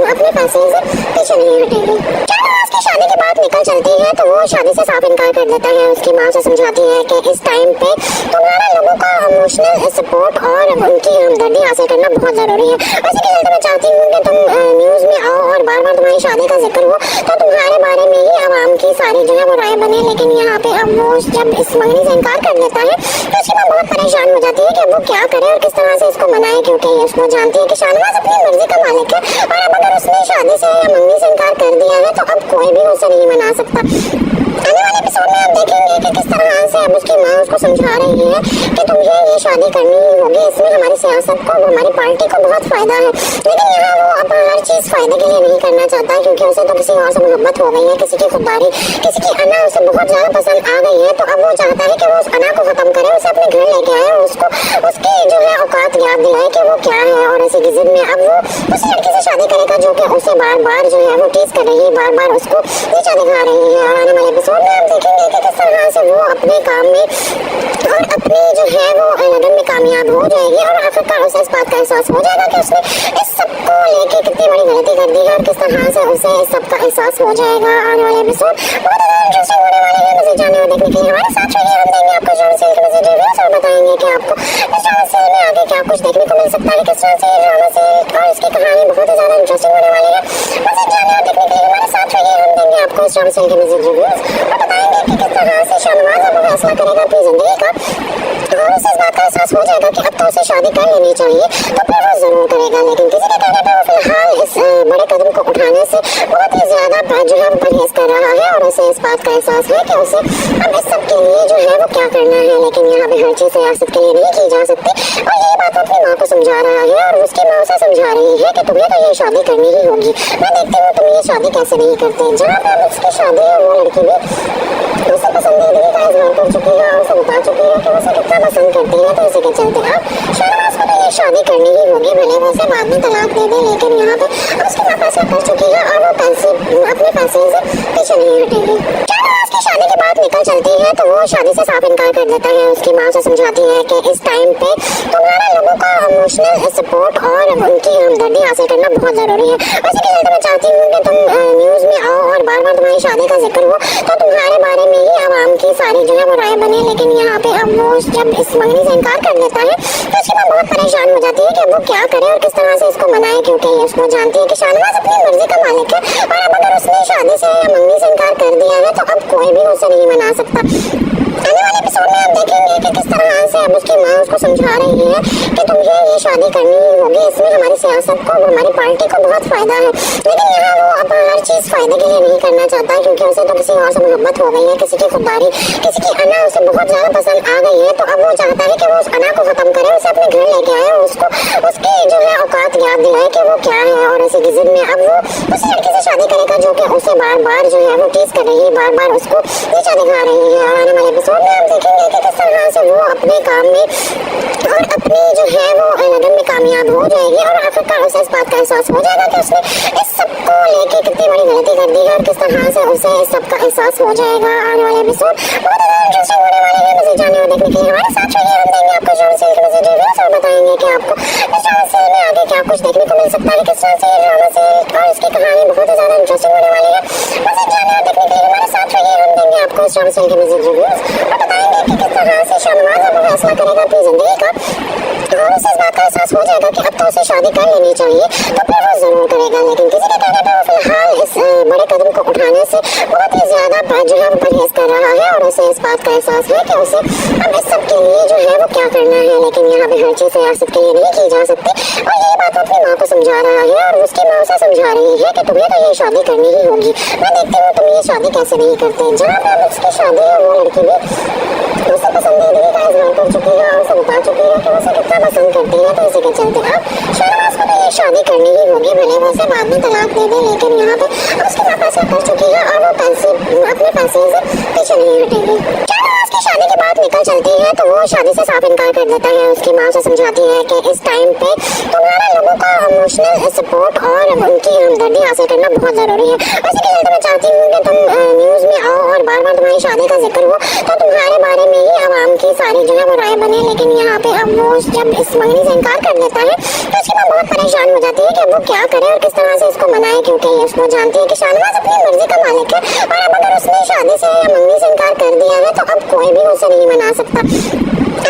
अपने फैसले से पीछे नहीं हटेगी। शाहनवाज की शादी के बाद निकल चलती है तो वो शादी से साफ इनकार कर देता है। उसकी माँ से समझाती है कि इस टाइम पे तुम्हारे लोगों का इमोशनल सपोर्ट और उनकी हमदर्दी हासिल करना बहुत जरूरी है। उसी के चलते मैं चाहती हूँ कि तुम न्यूज में आओ और बार बार तुम्हारी शादी का जिक्र हो तो तुम्हारे बारे में ही आवाम की सारी जो है वो राय बने। लेकिन यहाँ पे अब वो जब इस मंगनी से इनकार कर देता है तो उसके बाद बहुत परेशान हो जाती है कि अब वो क्या करे और किस तरह से इसको मनाए, क्योंकि उसको जानती है कि शाहनवाज अपनी मर्जी का मालिक है और अब अगर उसने शादी से या मंगनी से इनकार कर दिया है तो अब कोई भी उसे नहीं मना सकता। आने वाले एपिसोड में आप देखेंगे कि किस तरह से अब उसकी माँ उसको समझा रही है कि तुम्हें ये शादी करनी ही होगी, इसमें हमारी सियासत को, हमारी पार्टी को बहुत फायदा है। लेकिन यहाँ वो अब हर चीज फायदे के लिए नहीं करना चाहता, क्योंकि उसे तो किसी और से मोहब्बत हो गई है, किसी की खुददारी, किसी की अना उसे बहुत ज्यादा पसंद आ गई है। तो अब वो चाहता है कि वो उस अना को खत्म करे, उसे अपने घर लेके आए और उसको उसकी जो है औकात याद दिलाए कि वो क्या है। और इसी की जिद में अब वो उस लड़की से शादी करेगा जो कि उसे बार बार जो है वो टीज कर रही है, बार बार उसको नीचा दिखा रही है। और आने वाले एपिसोड में आप देखेंगे कि किस तरह से वो अपने काम में और अपने जो है वो लगन में कामयाब हो जाएगी और आखिरकार उसे इस बात का एहसास हो जाएगा कि उसने इस सबको लेके कितनी बड़ी गलती कर दी है और किस तरह से उसे इस सब का एहसास हो जाएगा। आने वाले एपिसोड बहुत ज़्यादा इंटरेस्टिंग होने वाले हैं। मज़े जानने और देखने के लिए हमारे साथ रहिए। हम देंगे आपको ड्रामा सीरियल के मज़े रिव्यूज और बताएंगे कि आपको इस ड्रामा सीरियल में आगे क्या कुछ देखने को मिल सकता है, किस तरह से ड्रामा सीरियल और इसकी कहानी बहुत ही ज़्यादा इंटरेस्टिंग होने वाली है। मज़े जानने और देखने के लिए हमारे साथ रहिए। हम देंगे आपको इस ड्रामा सीरियल के मज़े रिव्यूज और बताएंगे कि किस तरह से शाहनवाज अब फैसला करेगा अपनी जिंदगी का और उसे इस बात का एहसास हो जाएगा कि अब तो उसे शादी कर लेनी चाहिए, तो फिर वो जरूर करेगा। लेकिन किसी के कहने पर वो फिलहाल इस बड़े कदम को उठाने से बहुत ही ज्यादा जो है परहेज कर रहा है और उसे इस बात का एहसास है कि उसे अब इस सब के लिए जो है वो क्या करना है। लेकिन यहाँ पे हर चीज सियासत के लिए नहीं की जा सकती और ये बात वो अपनी माँ को समझा रहा है और उसकी माँ उसे समझा रही है कि तुम्हें तो ये शादी करनी ही होगी। मैं देखती हूँ तुम ये शादी कैसे नहीं करते। जहाँ पर उसकी शादी है वो लड़की भी उसे पसंदीदगी का इजहार कर चुकी है और उसे बता चुकी है कि उसे कितना पसंद करती है। तो इसी के चलते अब शाहनवाज को तो ये शादी करनी ही होगी, भले वो उसे बाद में तलाक दे दे। लेकिन यहाँ पे उसकी माँ फैसला कर चुकी है और वो अपने फैसले से पीछे नहीं हटेगी। शाहनवाज की शादी के बाद निकल चलती है तो वो शादी से साफ इनकार कर देता है। उसकी माँ से समझाती है कि इस टाइम पे तुम्हारे लोगों का इमोशनल सपोर्ट और उनकी हमदर्दी हासिल करना बहुत जरूरी है। उसी के चलते मैं चाहती हूँ कि तुम न्यूज में आओ और बार बार तुम्हारी शादी का जिक्र हो तो तुम्हारे बारे में ही आवाम की सारी जो है वो राय बने। लेकिन यहाँ पे अब वो जब इस मंगनी से इनकार कर देता है तो उसके बाद बहुत परेशान हो जाती है कि वो क्या करे और किस तरह से इसको मनाए, क्योंकि उसको जानती है कि शाहनवाज अपनी मर्जी का मालिक है और अब अगर उसने शादी से या मंगनी से इनकार कर दिया है तो अब कोई भी उसे नहीं मना सकता। आने वाले एपिसोड में आप देखेंगे कि किस तरह से अब उसकी माँ उसको समझा रही है कि तुम्हें ये शादी करनी ही होगी, इसमें हमारी सियासत को, हमारी पार्टी को बहुत फायदा है। लेकिन यहाँ वो अब हर चीज फायदे के लिए नहीं करना चाहता, क्योंकि उसे तो किसी और से मोहब्बत हो गई है, किसी की खुददारी, किसी की अना उसे बहुत ज्यादा पसंद आ गई है। तो अब वो चाहता है कि वो उस अना को खत्म करे, उसे अपने घर लेके आए और उसको उसकी जो है औकात याद दिलाए कि वो क्या है। और इसी की जिद में अब वो उस लड़की से शादी करेगा जो कि उसे बार बार जो है वो टीज कर रही है, बार बार उसको नीचा दिखा रही है। और आने वाले एपिसोड में आप देखेंगे कि किस तरह से वो अपने काम में और अपनी जो है वो लगन में कामयाब हो जाएगी और आखिरकार उसे इस बात का एहसास हो जाएगा कि उसने इस सबको लेके कितनी बड़ी गलती कर दी है और किस तरह से उसे इस सब का एहसास हो जाएगा। आने वाले एपिसोड बहुत ज़्यादा इंटरेस्टिंग होने वाले हैं। मज़े जानने और देखने के लिए हमारे साथ रहिए। हम देंगे आपको ड्रामा सीरियल के मज़े रिव्यूज और बताएंगे कि आपको इस ड्रामा सीरियल में आगे क्या कुछ देखने को मिल सकता है, किस तरह से ड्रामा सीरियल और इसकी कहानी बहुत ही ज़्यादा इंटरेस्टिंग होने वाली है। मज़े जानने और देखने के लिए हमारे साथ रहिए। हम देंगे आपको इस ड्रामा सीरियल के मज़े रिव्यूज और बताएंगे कि किस तरह से शाहनवाज अब फैसला करेगा अपनी जिंदगी का और उसे इस बात का एहसास हो जाएगा कि अब तो उसे शादी कर लेनी चाहिए, तो फिर वो जरूर करेगा। लेकिन किसी के कहने पर वो फिलहाल इस बड़े कदम को उठाने से बहुत ही ज्यादा जो है परहेज कर रहा है और उसे इस बात का एहसास है कि उसे अब इस सब के लिए जो है वो क्या करना है। लेकिन यहाँ पे हर चीज सियासत के लिए नहीं की जा सकती और ये बात वो अपनी माँ को समझा रहा है और उसकी माँ उसे समझा रही है कि तुम्हें तो ये शादी करनी ही होगी। मैं देखती हूँ तुम ये शादी कैसे नहीं करते। जहाँ पर उसकी शादी है वो लड़की भी उसे पसंदीदगी का इजहार कर चुकी है और उसे बता चुकी है कि उसे कितना पसंद करती है। तो इसी के चलते अब शाहनवाज को तो ये शादी करनी ही होगी, भले वो उसे बाद में तलाक दे दे। लेकिन यहाँ पे उसकी माँ फैसला कर चुकी है और वो अपने फैसले से पीछे नहीं हटेगी। शाहनवाज की शादी के बाद निकल चलती है तो वो शादी से साफ इनकार कर देता है। उसकी माँ से समझाती है कि इस टाइम पे तुम्हारे लोगों का इमोशनल सपोर्ट और उनकी हमदर्दी हासिल करना बहुत जरूरी है। उसी के चलते मैं चाहती हूँ कि तुम न्यूज में आओ और बार बार तुम्हारी शादी का जिक्र हो तो तुम्हारे बारे में ही आवाम की सारी जो है वो राय बने। लेकिन यहाँ पे अब वो जब इस मंगनी से इनकार कर देता है तो उसके बाद बहुत परेशान हो जाती है कि वो क्या करे और किस तरह से इसको मनाए, क्योंकि उसको जानती है कि शाहनवाज अपनी मर्जी का मालिक है और अब अगर उसने शादी से या मंगनी से इनकार कर दिया है तो अब कोई भी उसे नहीं मना सकता।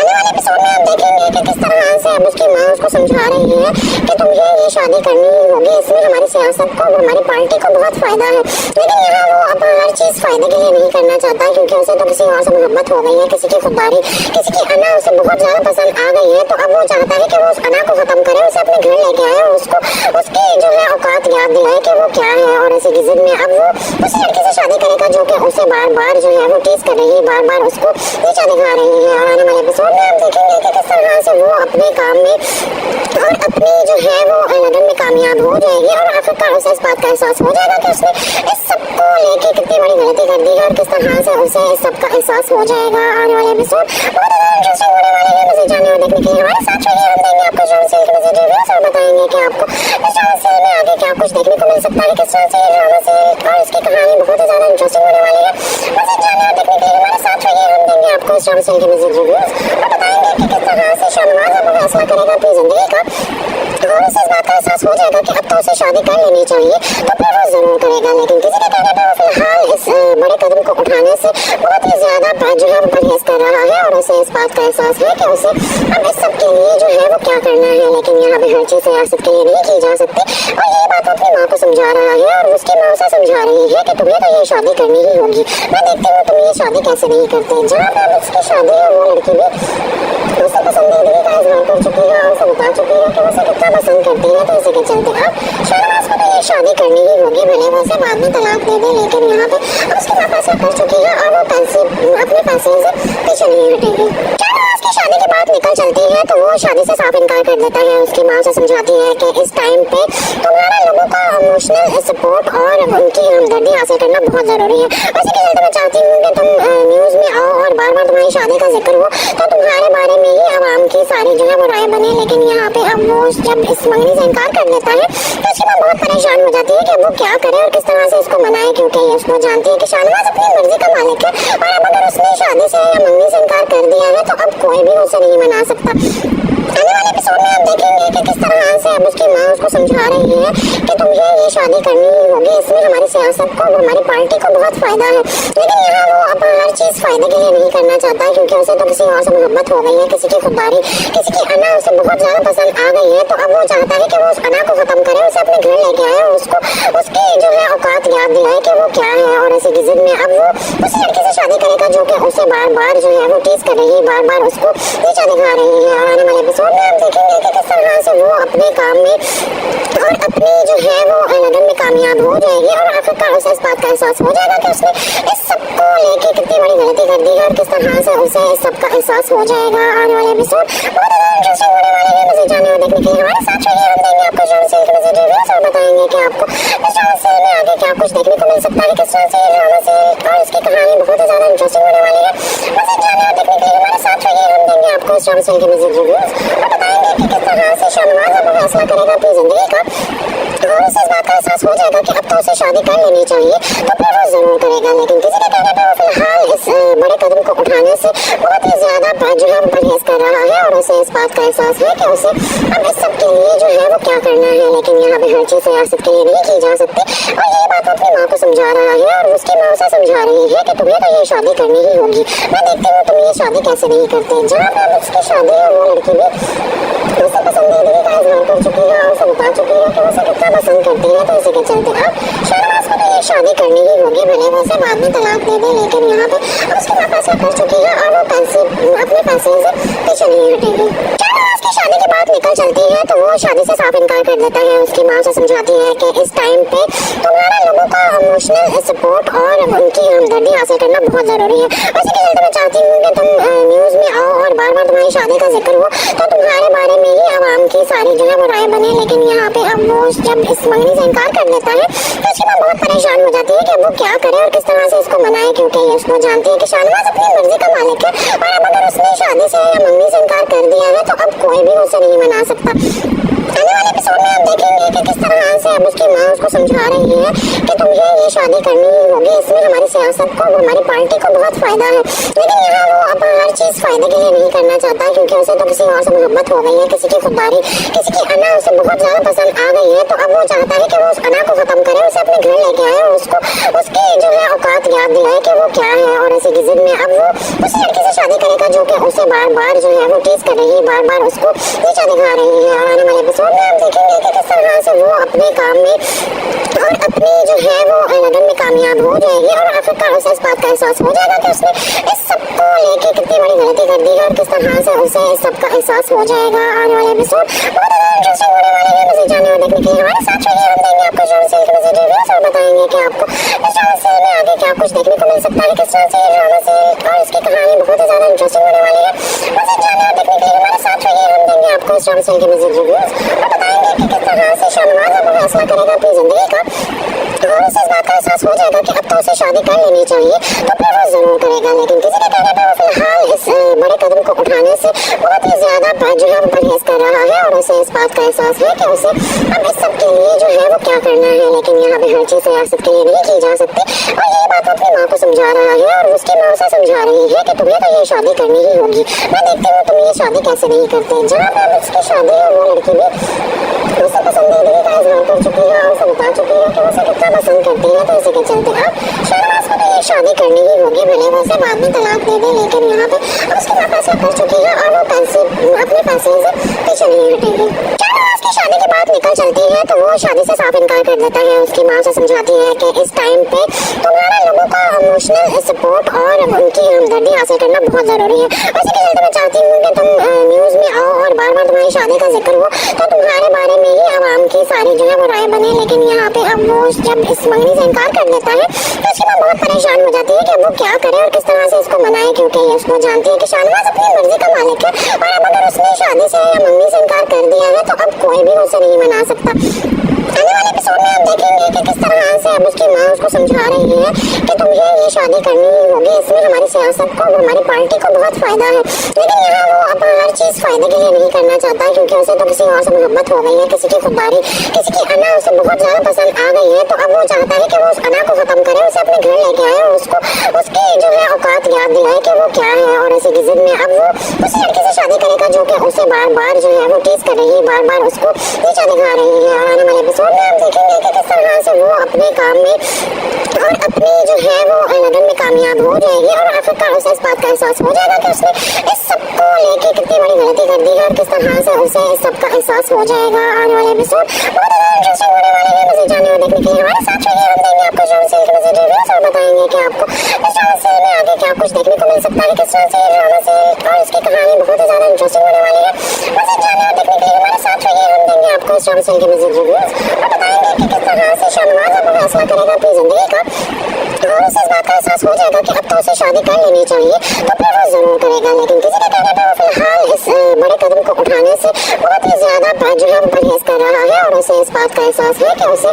आने वाले एपिसोड में आप देखेंगे कि किस तरह से अब उसकी माँ उसको समझा रही है कि तुम्हें ये शादी करनी ही होगी, इसमें हमारी सियासत को, हमारी पार्टी को बहुत फायदा है। लेकिन यहाँ वो अब हर चीज फायदे के लिए नहीं करना चाहता, क्योंकि उसे तो किसी और से मोहब्बत हो गई है, किसी की खुददारी, किसी की अना उसे बहुत ज्यादा पसंद आ गई है। तो अब वो चाहता है कि वो उस अना को खत्म करे, उसे अपने घर लेके आए और उसको उसकी जो है औकात याद दिलाए कि वो क्या है। और ऐसी की जिद में अब वो उस लड़की से शादी करेगा जो कि उसे बार बार जो है वो टीज कर रही है, बार बार उसको नीचा दिखा रही है। और आने वाले एपिसोड में आप देखेंगे कि किस तरह से वो अपने काम में और अपनी जो है वो लगन में कामयाब हो जाएगी और आखिरकार उसे इस बात का एहसास हो जाएगा कि उसने इस सबको लेके कितनी बड़ी गलती कर दी है और किस तरह से उसे इस सब का एहसास हो जाएगा। आने वाले एपिसोड बहुत ज़्यादा इंटरेस्टिंग होने वाले हैं। मज़े जानने और देखने के लिए हमारे साथ रहिए, हम देंगे आपको ड्रामा सीरियल के मज़े रिव्यूज और बताएंगे कि आपको इस ड्रामा सीरियल में आगे क्या कुछ देखने को मिल सकता है, किस तरह से ये ड्रामा सीरियल और इसकी कहानी बहुत ही ज़्यादा इंटरेस्टिंग होने वाली है। मज़े जानने और देखने के लिए हमारे साथ रहिए, हम देंगे आपको इस ड्रामा सीरियल के मज़े रिव्यूज और बताएंगे कि किस तरह से शाहनवाज अब फैसला करेगा अपनी जिंदगी का और उसे इस बात का एहसास हो जाएगा कि अब तो उसे शादी कर लेनी चाहिए, तो फिर वो जरूर करेगा। लेकिन किसी के कहने पर वो फिलहाल इस बड़े कदम को उठाने से बहुत ही ज्यादा जो है वो परहेज कर रहा है और उसे इस बात का एहसास है कि उसे अब इस सब के लिए जो है वो क्या करना है। लेकिन यहाँ पे हर चीज सियासत के लिए नहीं की जा सकती और ये बात वो अपनी माँ को समझा रहा है और उसकी माँ उसे समझा रही है कि तुम्हें तो ये शादी करनी ही होगी। मैं देखती हूँ तुम ये शादी कैसे नहीं करते। जहाँ पर उसकी शादी है वो लड़की भी उसे पसंदीदगी का इजहार कर चुकी है और उसे बता चुकी है कि उसे कितना पसंद करती है। तो इसी के चलते अब शाहनवाज को तो ये शादी करनी ही होगी, भले वो उसे बाद में तलाक दे दे। लेकिन यहाँ पे अब उसकी माँ फैसला कर चुकी है और वो अपने फैसले से पीछे नहीं हटेगी। शाहनवाज की शादी के बाद निकल चलती है तो वो शादी से साफ इनकार कर देता है। उसकी माँ से समझाती है कि इस टाइम पे तुम्हारे लोगों का इमोशनल सपोर्ट और उनकी हमदर्दी हासिल करना बहुत जरूरी है। उसी के चलते मैं चाहती हूँ कि तुम न्यूज में आओ और बार बार तुम्हारी शादी का जिक्र हो तो तुम्हारे बारे में ही आवाम की सारी जो है वो राय बने। लेकिन यहाँ पे अब वो जब इस मंगनी से इनकार कर देता है तो उसकी माँ बहुत परेशान हो जाती है कि वो क्या करे और किस तरह से इसको मनाए, क्योंकि उसको जानती है कि शाहनवाज अपनी मर्जी का मालिक है और अब अगर उसने शादी से या मंगनी से इनकार कर दिया है तो अब कोई भी उसे नहीं मना सकता। आने वाले एपिसोड में आप देखेंगे कि किस तरह से अब उसकी माँ उसको समझा रही है कि तुम्हें ये शादी करनी ही होगी, इसमें हमारी सियासत को, हमारी पार्टी को बहुत फायदा है। लेकिन यहाँ वो अब हर चीज फायदे के लिए नहीं करना चाहता, क्योंकि उसे तो किसी और से मोहब्बत हो गई है, किसी की खुददारी, किसी की अना उसे बहुत ज्यादा पसंद आ गई है। तो अब वो चाहता है कि वो उस अना को खत्म करे, उसे अपने घर लेके आए और उसको उसकी जो है औकात याद दिलाए कि वो क्या है। और ऐसी की जिद में अब वो उस लड़की से शादी करेगा जो कि उसे बार बार जो है वो टीज कर रही है, बार बार उसको नीचा दिखा रही है। और आने वाले एपिसोड में आप देखेंगे कि किस तरह से वो अपने काम में और अपनी जो है वो लगन में कामयाब हो जाएगी और आखिरकार उसे इस बात का एहसास हो जाएगा कि उसने इस सबको लेके कितनी बड़ी गलती कर दी है और किस तरह से उसे इस सब का एहसास हो जाएगा। आने वाले एपिसोड बहुत ज़्यादा इंटरेस्टिंग होने वाले हैं। मज़े जानने और देखने के लिए हमारे साथ रहिए, हम देंगे आपको ड्रामा सीरियल के मज़े रिव्यूज और बताएंगे कि आपको इस ड्रामा सीरियल में आगे क्या कुछ देखने को मिल सकता है, किस तरह से ये ड्रामा सीरियल और इसकी कहानी बहुत ही ज़्यादा इंटरेस्टिंग होने वाली है। मज़े जानने और देखने के लिए हमारे साथ रहिए, हम देंगे आपको इस ड्रामा सीरियल के मज़े रिव्यूज और बताएंगे कि किस तरह से शाहनवाज अब फैसला करेगा अपनी जिंदगी का और उसे इस बात का एहसास हो जाएगा कि अब तो उसे शादी कर लेनी चाहिए, तो फिर वो जरूर करेगा। लेकिन किसी के कहने पर वो फिलहाल इस बड़े कदम को उठाने से बहुत ही ज्यादा जो है वो परहेज कर रहा है और उसे इस बात का एहसास है कि उसे अब इस सब के लिए जो है वो क्या करना है। लेकिन यहाँ पे हर चीज सियासत के लिए नहीं की जा सकती और ये बात वो अपनी माँ को समझा रहा है और उसकी माँ उसे समझा रही है कि तुम्हें तो ये शादी करनी ही होगी। मैं देखती हूँ तुम ये शादी कैसे नहीं करते। जहाँ पर उसकी शादी है वो लड़की भी उसे पसंदीदगी का इजहार कर चुकी है और उसे बता चुकी है कि उसे कितना पसंद करती है। तो इसी के चलते अब शाहनवाज को तो ये शादी करनी ही होगी, भले वो उसे बाद में तलाक दे दे। लेकिन यहाँ पे अब उसकी माँ फैसला कर चुकी है और वो अपने फैसले से पीछे नहीं हटेगी। शाहनवाज की शादी के बाद निकल चलती है तो वो शादी से साफ इनकार कर देता है। उसकी माँ से समझाती है कि इस टाइम पे तुम्हारे लोगों का इमोशनल सपोर्ट और उनकी हमदर्दी हासिल करना बहुत जरूरी है। उसी के चलते मैं चाहती हूँ कि तुम न्यूज में आओ और बार बार तुम्हारी शादी का जिक्र हो तो तुम्हारे बारे में ही आवाम की सारी जो है वो राय बने। लेकिन यहाँ पे अब वो जब इस मंगनी से इनकार कर देता है तो उसकी माँ बहुत परेशान हो जाती है कि वो क्या करे और किस तरह से इसको मनाए, क्योंकि उसको जानती है कि शाहनवाज अपनी मर्जी का मालिक है और अब अगर उसने शादी से या मंगनी से इनकार कर दिया है तो अब कोई भी उसे नहीं मना सकता। आने वाले एपिसोड में आप देखेंगे कि किस तरह से अब अब उसकी माँ उसको समझा रही है कि तुम्हें ये शादी करनी ही होगी, इसमें हमारी सियासत को, हमारी पार्टी को बहुत फायदा है। लेकिन यहाँ वो अब हर चीज़ फायदे के लिए नहीं करना चाहता, क्योंकि उसे तो किसी और से मोहब्बत हो गई है, किसी की खुददारी, किसी की अना उसे बहुत ज़्यादा पसंद आ गई है। तो अब वो चाहता है कि वो उस अना को ख़त्म करे, उसे अपने घर लेके आए और उसको उसकी जो है औकात याद दिलाए कि वो क्या है। और ऐसी की जिद में अब वो उस लड़की से शादी करेगा जो कि उसे बार बार जो है वो टीज कर रही है, बार बार उसको नीचा दिखा रही है। और आने वाले एपिसोड में हम देखेंगे कि किस तरह से वो अपने काम में और अपनी जो है वो लगन में कामयाब हो जाएगी और आखिरकार उसे इस बात का एहसास हो जाएगा कि उसने इस सब को लेके कितनी बड़ी गलती कर दी है और किस तरह से उसे इस सब का एहसास हो जाएगा। आने वाले एपिसोड बहुत ज़्यादा इंटरेस्टिंग होने वाले हैं। मज़ीद जानने और देखने के लिए हमारे साथ रहिए। हम देंगे आपको ड्रामा सीरियल के मज़ीद रिव्यूज और बताएंगे कि आपको इस ड्रामा सीरियल में आगे क्या कुछ देखने को मिल सकता है, किस तरह से ड्रामा सीरियल और इसकी कहानी बहुत ही ज़्यादा इंटरेस्टिंग होने वाली है। मज़ीद जानने और देखने के लिए हमारे साथ रहिए। हम देंगे आपको इस ड्रामा सीरियल के मज़ीद रिव्यूज और बताएंगे कि किस तरह से शाहनवाज अब फैसला करेगा अपनी ज़िंदगी का और उसे इस बात का एहसास हो जाएगा कि अब तो उसे शादी कर लेनी चाहिए, तो फिर वो जरूर करेगा। लेकिन किसी के कहने पर वो फिलहाल इस बड़े कदम को उठाने से बहुत ही ज्यादा जो है वो परहेज कर रहा है और उसे इस बात का एहसास है कि उसे अब इस सब के लिए जो है वो क्या करना है। लेकिन यहाँ पे हर चीज़ सियासत के लिए नहीं की जा सकती और यही बात वो अपनी माँ को समझा रहा है और उसकी माँ उसे समझा रही है कि तुम्हें तो ये शादी करनी ही होगी। मैं देखती हूँ तुम ये शादी कैसे नहीं करते। जहाँ पर उसकी शादी है वो लड़की भी उसे पसंदीदगी का इजहार कर चुकी है और उसे बता चुकी है कि उसे कितना पसंद करती है। तो इसी के चलते अब शाहनवाज को तो ये शादी करनी ही होगी, भले वो उसे बाद में तलाक दे दे। लेकिन यहाँ पे अब उसकी माँ फैसला कर चुकी है और वो अपने फैसले से पीछे नहीं हटेगी। शाहनवाज की शादी की बात निकल चलती है तो वो शादी से साफ इनकार कर देता है। उसकी माँ उसे समझाती है कि इस टाइम पे तुम्हारे लोगों का इमोशनल सपोर्ट और उनकी हमदर्दी हासिल करना बहुत ज़रूरी है। उसी के चलते मैं चाहती हूँ कि तुम न्यूज़ में आओ और बार बार तुम्हारी शादी का जिक्र हो तो तुम्हारे बारे में ही आवाम की सारी जो है वो राय बने। लेकिन यहाँ पे अब वो जब इस मंगनी से इनकार कर देता है तो उसकी माँ बहुत परेशान हो जाती है कि वो क्या करे और किस तरह से इसको मनाए, क्योंकि उसको जानती है कि शाहनवाज अपनी मर्जी का मालिक है और अब अगर उसने शादी से या मंगनी से इनकार कर दिया है तो अब कोई भी उसे नहीं मना सकता। आने वाले एपिसोड में हम देखेंगे कि किस तरह से अब उसकी माँ उसको समझा रही है कि तुम्हें ये शादी करनी ही होगी, इसमें हमारी सियासत को, हमारी पार्टी को बहुत फायदा है। लेकिन यहाँ वो अब हर चीज़ फायदे के लिए नहीं करना चाहता, क्योंकि उसे तो किसी और से मोहब्बत हो गई है, किसी की खुददारी, किसी की अना उसे बहुत ज़्यादा पसंद आ गई है। तो अब वो चाहता है कि वो उस अना को ख़त्म करे, उसे अपने घर लेके आए और उसको उसकी जो है औकात याद दिलाए कि वो क्या है। और ऐसी की जिद में अब वो उस लड़की से शादी करेगा जो कि उसे बार बार जो है वो टीज कर रही है, बार बार उसको नीचा दिखा रही है। और आने वाले एपिसोड में हम देखेंगे कि किस तरह से वो अपने काम में और अपनी जो है वो लगन में कामयाब हो जाएगी और आखिरकार उसे इस बात का एहसास हो जाएगा कि उसने इस सब को लेके कितनी बड़ी गलती कर दी है और किस तरह से उसे इस सब का एहसास हो जाएगा। आने वाले एपिसोड बहुत ज़्यादा इंटरेस्टिंग होने वाले हैं। मज़ीद जानने और देखने के लिए हमारे साथ रहिए। हम देंगे आपको ड्रामा सीरियल के मज़ीद रिव्यूज और बताएंगे कि आपको इस ड्रामा सीरियल में आगे क्या कुछ देखने को मिल सकता है, किस तरह से ड्रामा सीरियल और इसकी कहानी बहुत ही ज़्यादा इंटरेस्टिंग होने वाली है। मज़ीद जानने और देखने के लिए हमारे साथ रहिए। हम देंगे आपको इस ड्रामा सीरियल के मज़ीद रिव्यूज और बताएंगे कि किस तरह से शाहनवाज अब फैसला करेगा अपनी ज़िंदगी का और उसे इस बात का एहसास हो जाएगा कि अब तो उसे शादी कर लेनी चाहिए, तो फिर वो जरूर करेगा। लेकिन किसी के कहने पर वो फिलहाल इस बड़े कदम को उठाने से बहुत ही ज्यादा जो है वो परहेज कर रहा है और उसे इस बात का एहसास है कि उसे